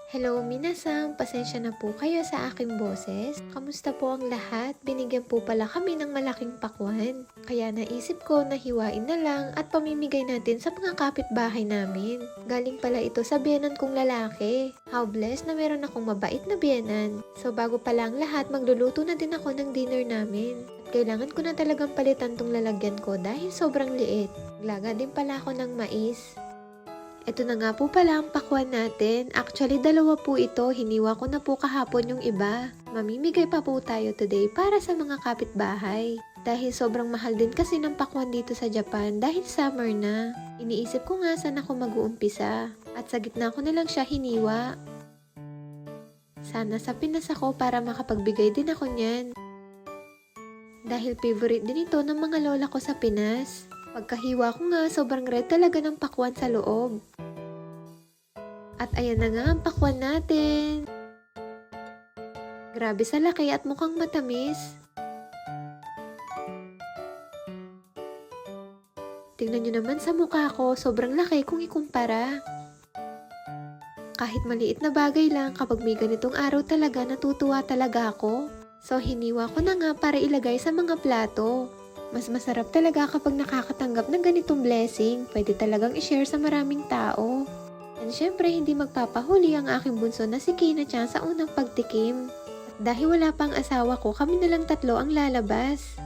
Hello, minasang. Pasensya na po kayo sa aking boses. Kamusta po ang lahat? Binigyan po pala kami ng malaking pakwan. Kaya naisip ko na hiwain na lang at pamimigay natin sa mga kapitbahay namin. Galing pala ito sa biyenan kong lalaki. How blessed na meron akong mabait na biyenan. So bago pala ang lahat, magluluto na din ako ng dinner namin. At kailangan ko na talagang palitan tong lalagyan ko dahil sobrang liit. Glaga din pala ako ng mais. Ito na nga po pala ang pakwan natin. Actually, dalawa po ito. Hiniwa ko na po kahapon yung iba. Mamimigay pa po tayo today para sa mga kapitbahay. Dahil sobrang mahal din kasi ng pakwan dito sa Japan dahil summer na. Iniisip ko nga saan ako mag-uumpisa. At sa gitna ko na lang siya hiniwa. Sana sa Pinas ako para makapagbigay din ako niyan. Dahil favorite din ito ng mga lola ko sa Pinas. Pagkahiwa ko nga, sobrang red talaga ng pakwan sa loob. At ayan na nga ang pakwan natin. Grabe sa laki at mukhang matamis. Tingnan nyo naman sa mukha ko, sobrang laki kung ikumpara. Kahit maliit na bagay lang, kapag may ganitong araw talaga, natutuwa talaga ako. So hiniwa ko na nga para ilagay sa mga plato. Mas masarap talaga kapag nakakatanggap ng ganitong blessing. Pwede talagang i-share sa maraming tao. And syempre, hindi magpapahuli ang aking bunso na si Kina-chan sa unang pagtikim. At dahil wala pang asawa ko, kami na lang tatlo ang lalabas.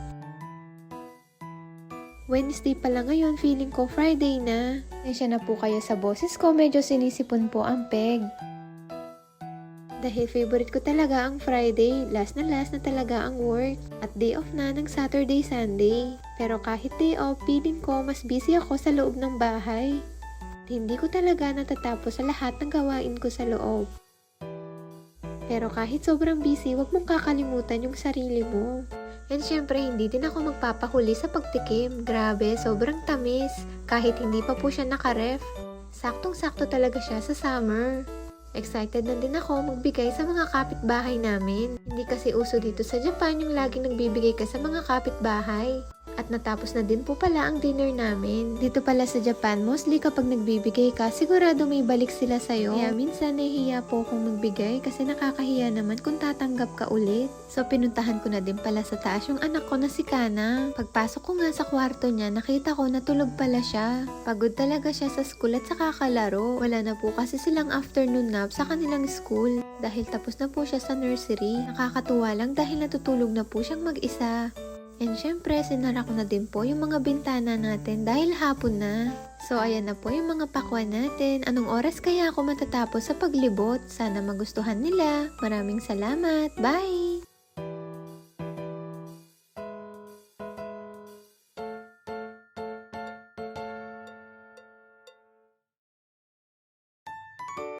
Wednesday pa lang ngayon, feeling ko Friday na. Nesya na po kayo sa boses ko, medyo sinisipon po ang peg. Dahil favorite ko talaga ang Friday, last na talaga ang work. At day off na ng Saturday, Sunday. Pero kahit day off, feeling ko mas busy ako sa loob ng bahay. At hindi ko talaga natatapos sa lahat ng gawain ko sa loob. Pero kahit sobrang busy, wag mong kakalimutan yung sarili mo. And syempre, hindi din ako magpapahuli sa pagtikim. Grabe, sobrang tamis. Kahit hindi pa po siya nakaref. Saktong-sakto talaga siya sa summer. Excited na din ako magbigay sa mga kapitbahay namin. Hindi kasi uso dito sa Japan yung laging nagbibigay ka sa mga kapitbahay. At natapos na din po pala ang dinner namin. Dito pala sa Japan, mostly kapag nagbibigay ka, sigurado may balik sila sa'yo. Kaya minsan nahihiya po akong magbigay kasi nakakahiya naman kung tatanggap ka ulit. So pinuntahan ko na din pala sa taas yung anak ko na si Kana. Pagpasok ko nga sa kwarto niya, nakita ko natulog pala siya. Pagod talaga siya sa school at sa kakalaro. Wala na po kasi silang afternoon nap sa kanilang school. Dahil tapos na po siya sa nursery. Nakakatuwa lang dahil natutulog na po siyang mag-isa. And syempre, sinara ko na din po yung mga bintana natin dahil hapon na. So, ayan na po yung mga pakwan natin. Anong oras kaya ako matatapos sa paglibot? Sana magustuhan nila. Maraming salamat. Bye!